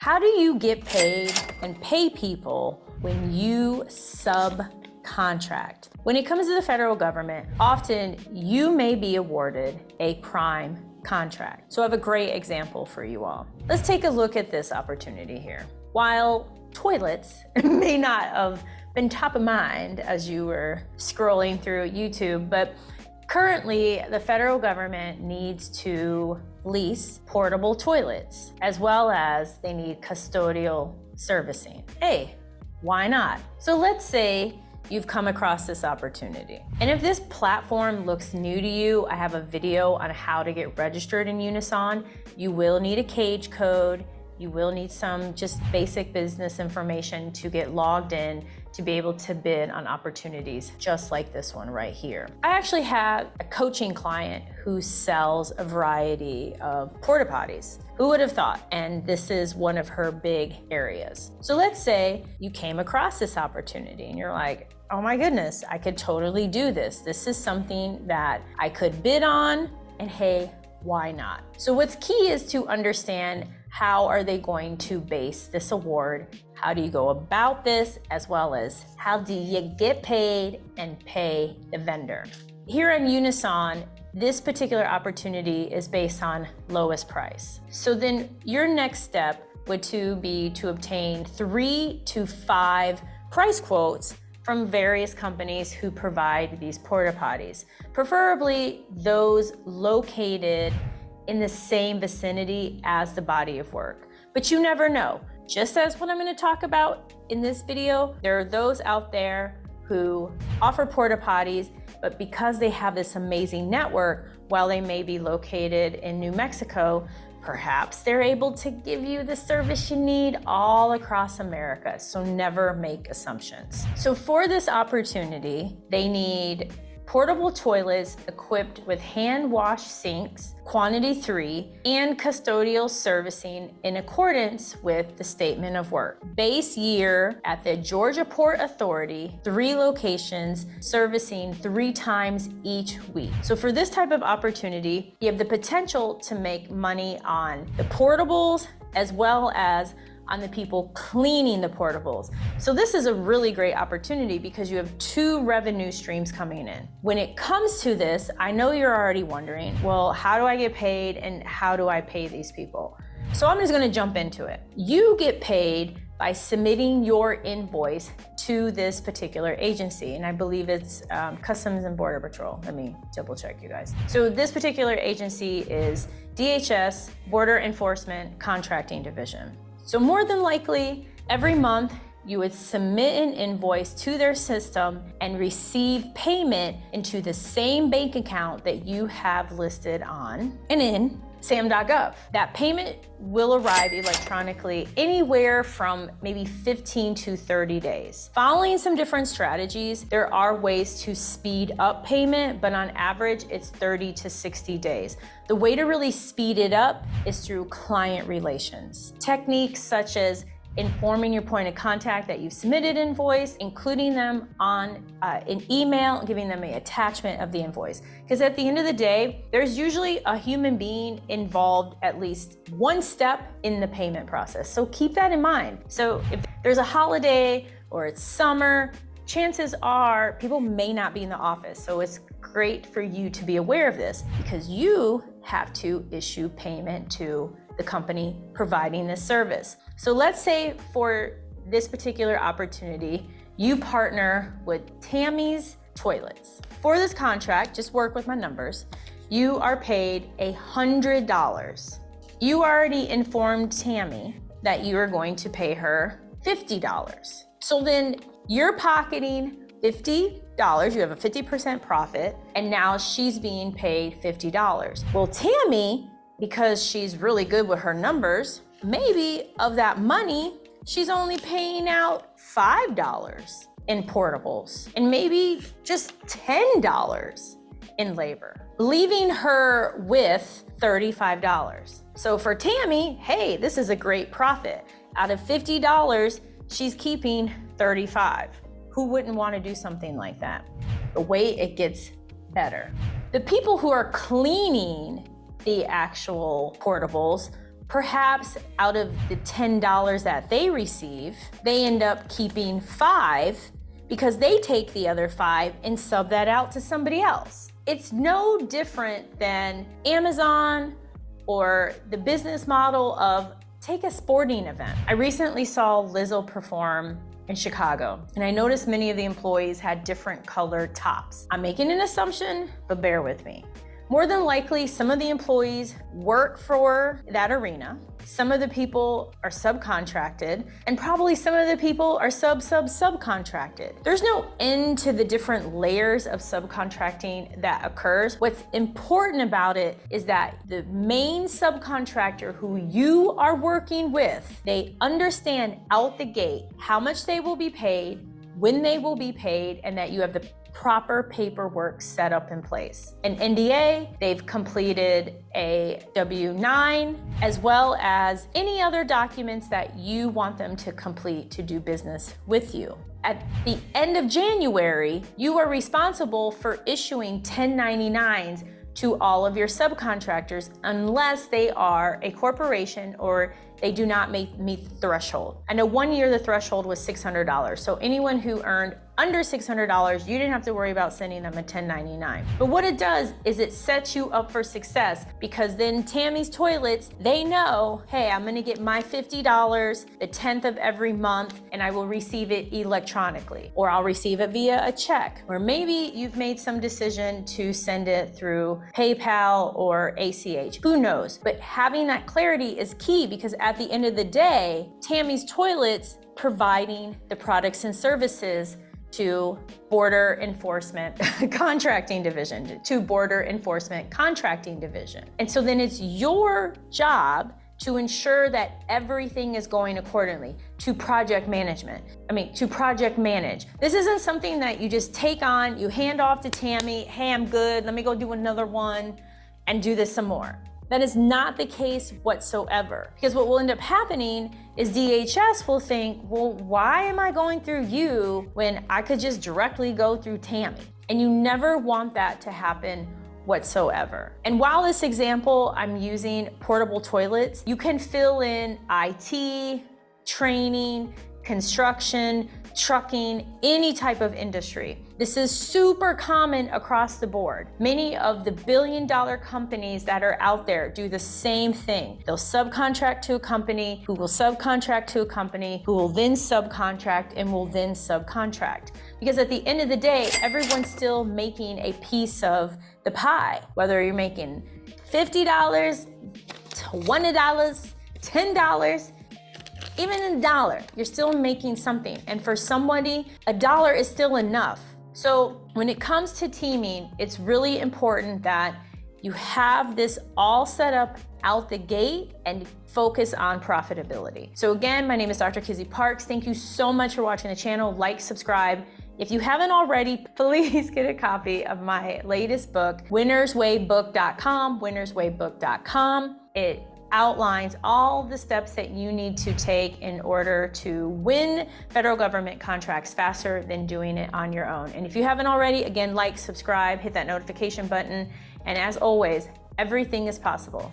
How do you get paid and pay people when you subcontract? When it comes to the federal government, often you may be awarded a prime contract. So I have a great example for you all. Let's take a look at this opportunity here. While toilets may not have been top of mind as you were scrolling through YouTube, but currently the federal government needs to lease portable toilets, as well as they need custodial servicing. Hey, why not? So let's say you've come across this opportunity. And if this platform looks new to you, I have a video on how to get registered in Unison. You will need a cage code. You will need some just basic business information to get logged in to be able to bid on opportunities just like this one right here. I actually have a coaching client who sells a variety of porta potties. Who would have thought? And this is one of her big areas. So let's say you came across this opportunity and you're like, oh my goodness, I could totally do this. This is something that I could bid on, and hey, why not? So what's key is to understand how are they going to base this award? How do you go about this? As well as how do you get paid and pay the vendor? Here in Unison, this particular opportunity is based on lowest price. So then your next step would be to obtain 3 to 5 price quotes from various companies who provide these porta potties, preferably those located in the same vicinity as the body of work. But you never know. Just as what I'm going to talk about in this video, there are those out there who offer porta potties, but because they have this amazing network, while they may be located in New Mexico, perhaps they're able to give you the service you need all across America. So never make assumptions. So for this opportunity, they need portable toilets equipped with hand wash sinks, quantity 3, and custodial servicing in accordance with the statement of work. Base year at the Georgia Port Authority, 3 locations, servicing 3 times each week. So for this type of opportunity, you have the potential to make money on the portables as well as on the people cleaning the portables. So this is a really great opportunity because you have 2 revenue streams coming in. When it comes to this, I know you're already wondering, well, how do I get paid and how do I pay these people? So I'm just gonna jump into it. You get paid by submitting your invoice to this particular agency, and I believe it's Customs and Border Patrol. Let me double check, you guys. So this particular agency is DHS, Border Enforcement Contracting Division. So more than likely, every month, you would submit an invoice to their system and receive payment into the same bank account that you have listed on and in Sam.Gov. That payment will arrive electronically anywhere from maybe 15 to 30 days. Following some different strategies, there are ways to speed up payment, but on average, it's 30 to 60 days. The way to really speed it up is through client relations. Techniques such as informing your point of contact that you've submitted invoice, including them on an email, giving them an attachment of the invoice. Because at the end of the day, there's usually a human being involved at least one step in the payment process. So keep that in mind. So if there's a holiday or it's summer, chances are people may not be in the office. So it's great for you to be aware of this because you have to issue payment to the company providing this service. So let's say for this particular opportunity, you partner with Tammy's Toilets. For this contract, just work with my numbers, you are paid $100. You already informed Tammy that you are going to pay her $50. So then you're pocketing $50, you have a 50% profit, and now she's being paid $50. Well, Tammy, because she's really good with her numbers, maybe of that money, she's only paying out $5 in portables and maybe just $10 in labor, leaving her with $35. So for Tammy, hey, this is a great profit. Out of $50, she's keeping $35. Who wouldn't want to do something like that? The way it gets better. The people who are cleaning the actual portables Perhaps out of the $10 that they receive, they end up keeping $5 because they take the other $5 and sub that out to somebody else. It's no different than Amazon or the business model of take a sporting event. I recently saw Lizzo perform in Chicago, and I noticed many of the employees had different colored tops. I'm making an assumption, but bear with me. More than likely, some of the employees work for that arena. Some of the people are subcontracted, and probably some of the people are subcontracted. There's no end to the different layers of subcontracting that occurs. What's important about it is that the main subcontractor who you are working with, they understand out the gate how much they will be paid, when they will be paid, and that you have the proper paperwork set up in place. An NDA, they've completed a W-9, as well as any other documents that you want them to complete to do business with you. At the end of January, you are responsible for issuing 1099s to all of your subcontractors unless they are a corporation or they do not meet the threshold. I know 1 year the threshold was $600. So anyone who earned under $600, you didn't have to worry about sending them a 1099. But what it does is it sets you up for success, because then Tammy's Toilets, they know, hey, I'm gonna get my $50 the 10th of every month, and I will receive it electronically, or I'll receive it via a check, or maybe you've made some decision to send it through PayPal or ACH, who knows? But having that clarity is key, because at the end of the day, Tammy's Toilets providing the products and services to Border Enforcement Contracting Division, to Border Enforcement Contracting Division. And so then it's your job to ensure that everything is going accordingly, to project management. To project manage. This isn't something that you just take on, you hand off to Tammy, hey, I'm good, let me go do another one and do this some more. That is not the case whatsoever. Because what will end up happening is DHS will think, well, why am I going through you when I could just directly go through Tammy? And you never want that to happen whatsoever. And while this example, I'm using portable toilets, you can fill in IT, training, construction, trucking, any type of industry. This is super common across the board. Many of the billion-dollar companies that are out there do the same thing. They'll subcontract to a company who will subcontract to a company who will then subcontract and will then subcontract. Because at the end of the day, everyone's still making a piece of the pie. Whether you're making $50, $20, $10, even $1, you're still making something. And for somebody, $1 is still enough. So when it comes to teaming, it's really important that you have this all set up out the gate and focus on profitability. So again, my name is Dr. Kizzy Parks. Thank you so much for watching the channel. Like, subscribe. If you haven't already, please get a copy of my latest book, winnerswaybook.com, winnerswaybook.com. It outlines all the steps that you need to take in order to win federal government contracts faster than doing it on your own. And if you haven't already, again, like, subscribe, hit that notification button. And as always, everything is possible.